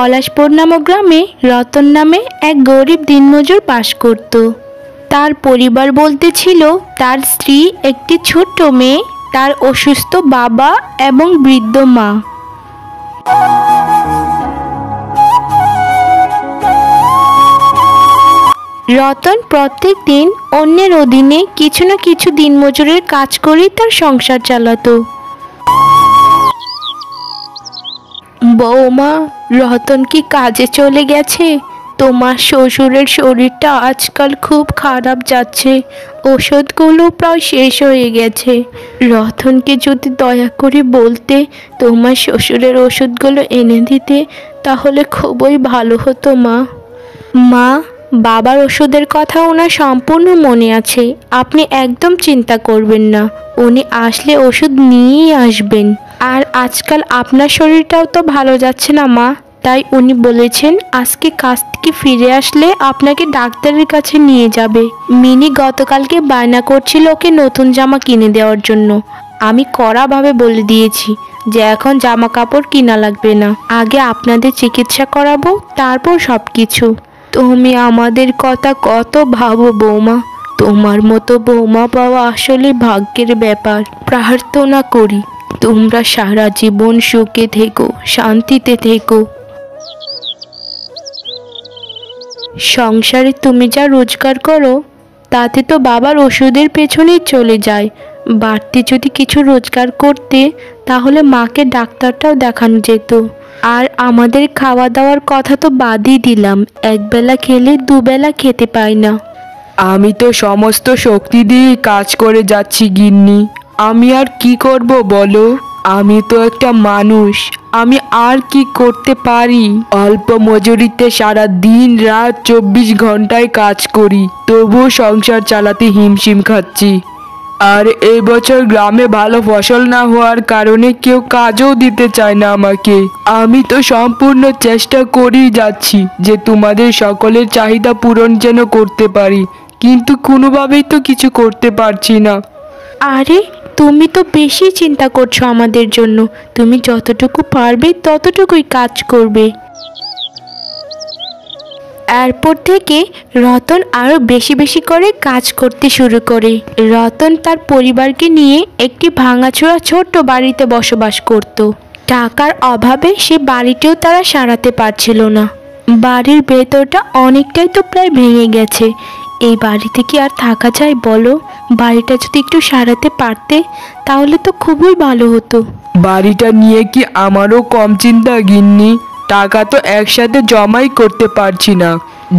পলাশপুর নামক গ্রামে রতন নামে এক গরিব দিনমজুর বাস করত। তার পরিবার বলতে ছিল তার স্ত্রী, একটি ছোট্ট মেয়ে, তার অসুস্থ বাবা এবং বৃদ্ধ মা। রতন প্রত্যেক দিন অন্যের অধীনে কিছু না কিছু দিনমজুরের কাজ করেই তার সংসার চালাতো। বৌমা, রতন কি কাজে চলে গেছে? তোমার শ্বশুরের শরীরটা আজকাল খুব খারাপ যাচ্ছে, ওষুধগুলো প্রায় শেষ হয়ে গেছে। রতনকে যদি দয়া করে বলতে তোমার শ্বশুরের ওষুধগুলো এনে দিতে, তাহলে খুবই ভালো হতো মা। মা, বাবার ওষুধের কথা ওনার সম্পূর্ণ মনে আছে, আপনি একদম চিন্তা করবেন না। উনি আসলে ওষুধ নিয়েই আসবেন। আর আজকাল আপনার শরীরটাও তো ভালো যাচ্ছে না মা, তাই উনি বলেছেন আজকে কাজ থেকে ফিরে আসলে আপনাকে ডাক্তারের কাছে নিয়ে যাবে। মিনি গতকালকে বায়না করছিল ওকে নতুন জামা কিনে দেওয়ার জন্য। আমি কড়াভাবে বলে দিয়েছি যে এখন জামা কাপড় কিনা লাগবে না, আগে আপনাদের চিকিৎসা করাবো, তারপর সব কিছু। তুমি আমাদের কথা কত ভাবো বৌমা, তোমার মতো বৌমা পাওয়া আসলে ভাগ্যের ব্যাপার। প্রার্থনা করি তোমরা সারা জীবন সুখে থেকো, শান্তিতে থেকো। সংসারে তুমি যা রোজগার করো তাতে তো বাবার ওষুধের পেছনেই চলে যায়। বাড়তি যদি কিছু রোজগার করতে তাহলে মাকে ডাক্তারটাও দেখানো যেত। আর আমাদের খাওয়া দাওয়ার কথা তো বাদই দিলাম, একবেলা খেলে দুবেলা খেতে পাই না। আমি তো সমস্ত শক্তি দিয়ে কাজ করে যাচ্ছি গিন্নি, আমি আর কি করব বলো? আমি তো একটা মানুষ, আমি আর কি করতে পারি? অল্প মজুরিতে সারা দিন রাত 24 ঘন্টায় কাজ করি, তবুও সংসার চালাতে হিমশিম খাচ্ছি। আর এই বছর গ্রামে ভালো ফসল না হওয়ার কারণে কেউ কাজও দিতে চায় না আমাকে। আমি তো সম্পূর্ণ চেষ্টা করেই যাচ্ছি যে তোমাদের সকলের চাহিদা পূরণ যেন করতে পারি, কিন্তু কোনোভাবেই তো কিছু করতে পারছি না। আরে, তুমি তো বেশি চিন্তা করছো আমাদের জন্য। তুমি যতটুকু পারবে ততটুকুই কাজ করবে। এরপর থেকে রতন আরো বেশি বেশি করে কাজ করতে শুরু করে। রতন তার পরিবারকে নিয়ে একটি ভাঙাচোরা ছোট্ট বাড়িতে বসবাস করত। টাকার অভাবে সে বাড়িটিও তারা সারাতে পারছিল না। বাড়ির ভেতরটা অনেকটাই তো প্রায় ভেঙে গেছে। এই বাড়িতে কি আর থাকা যায় বলো? বাড়িটা যদি একটু সারাতে পারতে তাহলে তো খুবই ভালো হতো। বাড়িটা নিয়ে কি আমারও কম চিন্তা গিন্নি? টাকা তো একসাথে জমাই করতে পারছি না।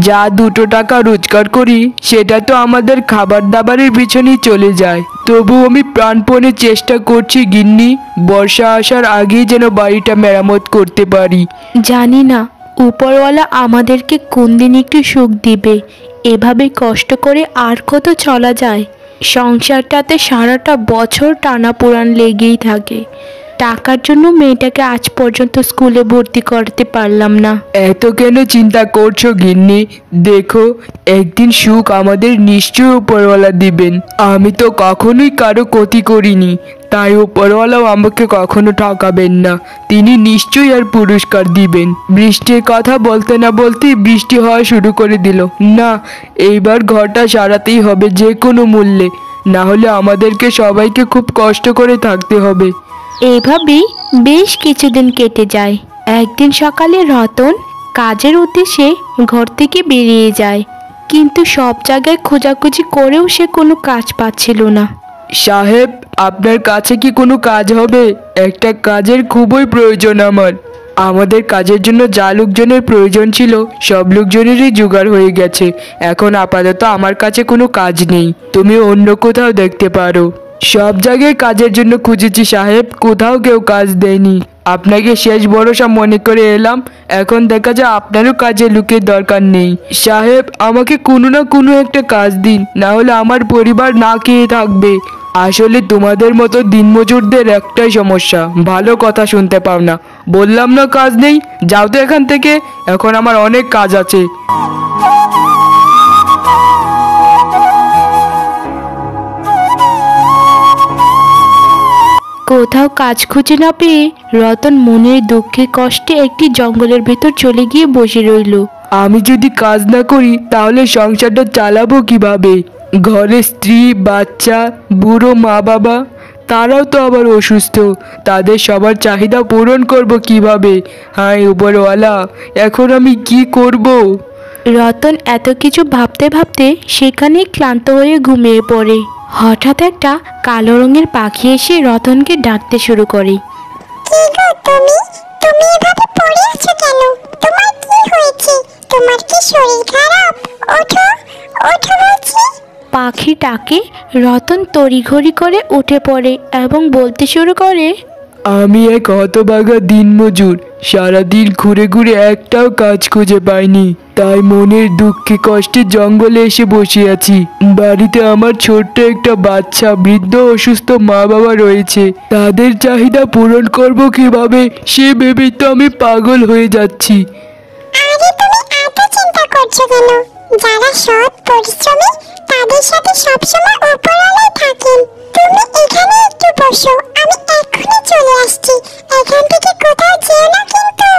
যা 2 টাকা রোজগার করি সেটা তো আমাদের খাবার দাবারের পিছনেই চলে যায়। তবু আমি প্রাণপণে চেষ্টা করছি গিন্নি, বর্ষা আসার আগেই যেন বাড়িটা মেরামত করতে পারি। জানি না উপরওয়ালা আমাদেরকে কোন দিন একটু সুখ দিবে। এভাবে কষ্ট করে আর কত চলা যায়? সংসারটাতে সারাটা বছর টানাপোড়ান লেগেই থাকে। টাকার জন্য মেয়েটাকে আজ পর্যন্ত স্কুলে ভর্তি করতে পারলাম না। এত কেন চিন্তা করছো গিন্নি? দেখো, একদিন সুখ আমাদের নিশ্চয়ই উপরওয়ালা দিবেন। আমি তো কখনোই কারো ক্ষতি করিনি, তাই উপরওয়ালাও আমাকে কখনো ঠকাবেন না। তিনি নিশ্চয়ই আর পুরস্কার দিবেন। বৃষ্টির কথা বলতে না বলতেই বৃষ্টি হওয়া শুরু করে দিল। না, এইবার ঘরটা সারাতেই হবে যে কোনো মূল্যে, না হলে আমাদেরকে সবাইকে খুব কষ্ট করে থাকতে হবে। এইভাবেই বেশ কিছুদিন কেটে যায়। একদিন সকালে রতন কাজের উদ্দেশ্যে ঘর থেকে বেরিয়ে যায়, কিন্তু সব জায়গায় খোঁজাখুঁজি করেও সে কোনো কাজ পাচ্ছিল না। সাহেব, আপনার কাছে কি কোনো কাজ হবে? একটা কাজের খুবই প্রয়োজন আমার। আমাদের কাজের জন্য যা লোকজনের প্রয়োজন ছিল সব লোকজনেরই জোগাড় হয়ে গেছে। এখন আপাতত আমার কাছে কোনো কাজ নেই, তুমি অন্য কোথাও দেখতে পারো। সব জায়গায় কাজের জন্য খুঁজেছি সাহেব, কোথাও কেউ কাজ দেয়নি। আপনাকে শেষ ভরসা মনে করে এলাম, এখন দেখা যায় আপনারও কাজে লোকের দরকার নেই। সাহেব, আমাকে কোনো না কোনো একটা কাজ দিন, না হলে আমার পরিবার না খেয়ে থাকবে। আসলে তোমাদের মতো দিনমজুরদের একটাই সমস্যা, ভালো কথা শুনতে পাও না। বললাম না কাজ নেই, যাও তো এখান থেকে, এখন আমার অনেক কাজ আছে। কোথাও কাজ খুঁজে না পেয়ে রতন মনের দুঃখে কষ্টে একটি জঙ্গলের ভেতর চলে গিয়ে বসে রইল। আমি যদি কাজ না করি তাহলে সংসারটা চালাবো কিভাবে? ঘরে স্ত্রী, বাচ্চা, বুড়ো মা বাবা, তারাও তো আবার অসুস্থ। তাদের সবার চাহিদা পূরণ করব কিভাবে? হায় উপরওয়ালা, এখন আমি কি করব? রতন এত কিছু ভাবতে ভাবতে সেখানেই ক্লান্ত হয়ে ঘুমিয়ে পড়ে। হঠাৎ একটা কালো রঙের পাখি এসে রতনকে ডাকতে শুরু করে। কি গো তুমি? তুমি এভাবে পড়ে আছো কেন? তোমার কি হয়েছে? তোমার কি শরীর খারাপ? ওঠো, ওঠো বলছি। পাখি ডাকে রতন তড়িঘড়ি করে উঠে পড়ে এবং বলতে শুরু করে, আমি এক হতভাগা দিনমজুর। সারাদিন ঘুরে ঘুরে একটাও কাজ খুঁজে পাইনি, তাই মনের দুঃখে কষ্টে জঙ্গলে এসে বসে আছি। বাড়িতে আমার ছোট্ট একটা বাচ্চা, বৃদ্ধ অসুস্থ মা বাবা রয়েছে। তাদের চাহিদা পূরণ করব কিভাবে সে ভেবেই তো আমি পাগল হয়ে যাচ্ছি। আরে তুমি এত চিন্তা করছো কেন? যারা সৎ পরিশ্রমী তাদের সাথে সবসময় উপরওয়ালাই থাকেন। তুমি এখানে একটু বসো, আমি এক্ষুনি চলে আসছি। এখান থেকে কোথাও যেও না কিন্তু।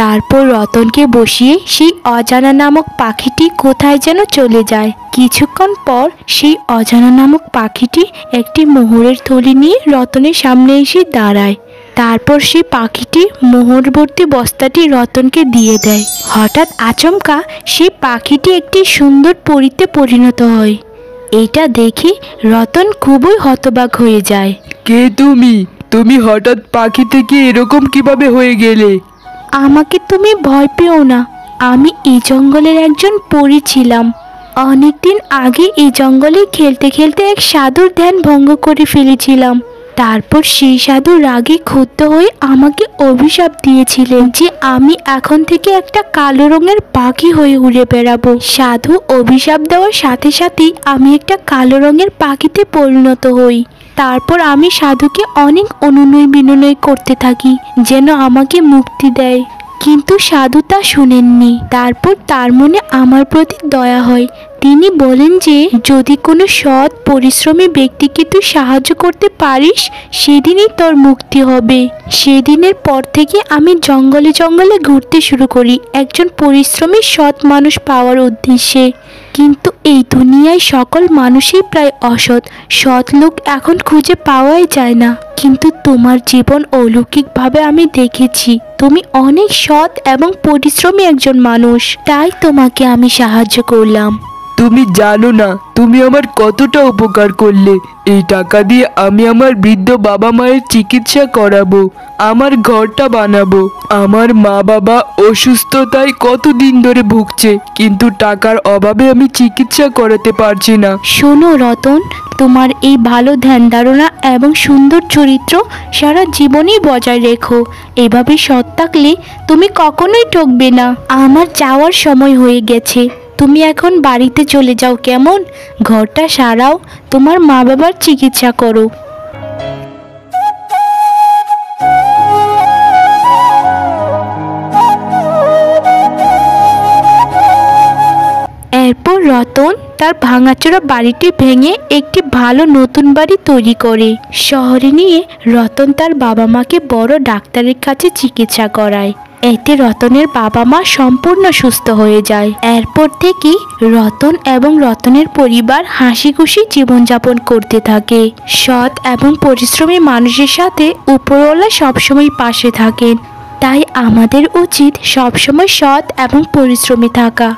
তারপর রতনকে বসিয়ে সেই অজানা নামক পাখিটি কোথায় যেন চলে যায়। কিছুক্ষণ পর সেই অজানা নামক পাখিটি একটি মোহরের থলি নিয়ে রতনের সামনে এসে দাঁড়ায়। তারপর সেই পাখিটি মোহরবর্তী বস্তাটি রতনকে দিয়ে দেয়। হঠাৎ আচমকা সেই পাখিটি একটি সুন্দর পরীতে পরিণত হয়। এটা দেখে রতন খুবই হতবাক হয়ে যায়। কে তুমি? তুমি হঠাৎ পাখি থেকে এরকম কিভাবে হয়ে গেলে? আমাকে তুমি ভয় পেও না, আমি এই জঙ্গলের একজন পরী ছিলাম। অনেকদিন আগে এই জঙ্গলে খেলতে খেলতে এক সাধুর ধ্যান ভঙ্গ করে ফেলেছিলাম। তারপর সেই সাধু রাগে ক্ষুব্ধ হয়ে আমাকে অভিশাপ দিয়েছিলেন যে আমি এখন থেকে একটা কালো রঙের পাখি হয়ে উড়ে বেড়াবো। সাধু অভিশাপ দেওয়ার সাথে সাথেই আমি একটা কালো রঙের পাখিতে পরিণত হই। তারপর আমি সাধুকে অনেক অনুনয় বিনয় করতে থাকি যেন আমাকে মুক্তি দেয়, কিন্তু সাধু তা শুনেননি। তারপর তার মনে আমার প্রতি দয়া হয়। তিনি বলেন যে যদি কোনো সৎ পরিশ্রমী ব্যক্তিকে তুই সাহায্য করতে পারিস সেদিনই তোর মুক্তি হবে। সেদিনের পর থেকে আমি জঙ্গলে জঙ্গলে ঘুরতে শুরু করি একজন পরিশ্রমী সৎ মানুষ পাওয়ার উদ্দেশ্যে। কিন্তু এই দুনিয়ায় সকল মানুষই প্রায় অসৎ। সৎ লোক এখন খুঁজে পাওয়াই যায় না। কিন্তু তোমার জীবন অলৌকিকভাবে আমি দেখেছি। তুমি অনেক সৎ এবং পরিশ্রমী একজন মানুষ, তাই তোমাকে আমি সাহায্য করলাম। তুমি জানো না তুমি আমার কতটা উপকার করলে। এই টাকা দিয়ে আমি আমার বৃদ্ধ বাবা মায়ের চিকিৎসা করাবো, আমার ঘরটা বানাবো। আমার মা বাবা অসুস্থতায় কতদিন ধরে ভুগছে, কিন্তু টাকার অভাবে আমি চিকিৎসা করাতে পারছি না। শোনো রতন, তোমার এই ভালো ধ্যান ধারণা এবং সুন্দর চরিত্র সারা জীবনই বজায় রেখো। এভাবে সৎ থাকলে তুমি কখনোই ঠকবে না। আমার যাওয়ার সময় হয়ে গেছে, তুমি এখন বাড়িতে চলে যাও কেমন? ঘরটা সারাও, তোমার মা বাবার চিকিৎসা করো। এরপর রতন তার ভাঙাচোরা বাড়িটি ভেঙে একটি ভালো নতুন বাড়ি তৈরি করে শহরে নিয়ে রতন তার বাবা মাকে বড় ডাক্তারের কাছে চিকিৎসা করায়। এতে রতনের বাবা মা সম্পূর্ণ সুস্থ হয়ে যায়। এরপর থেকে রতন এবং রতনের পরিবার হাসি খুশি জীবনযাপন করতে থাকে। সৎ এবং পরিশ্রমী মানুষের সাথে উপরওয়ালা সবসময় পাশে থাকেন। তাই আমাদের উচিত সবসময় সৎ এবং পরিশ্রমী থাকা।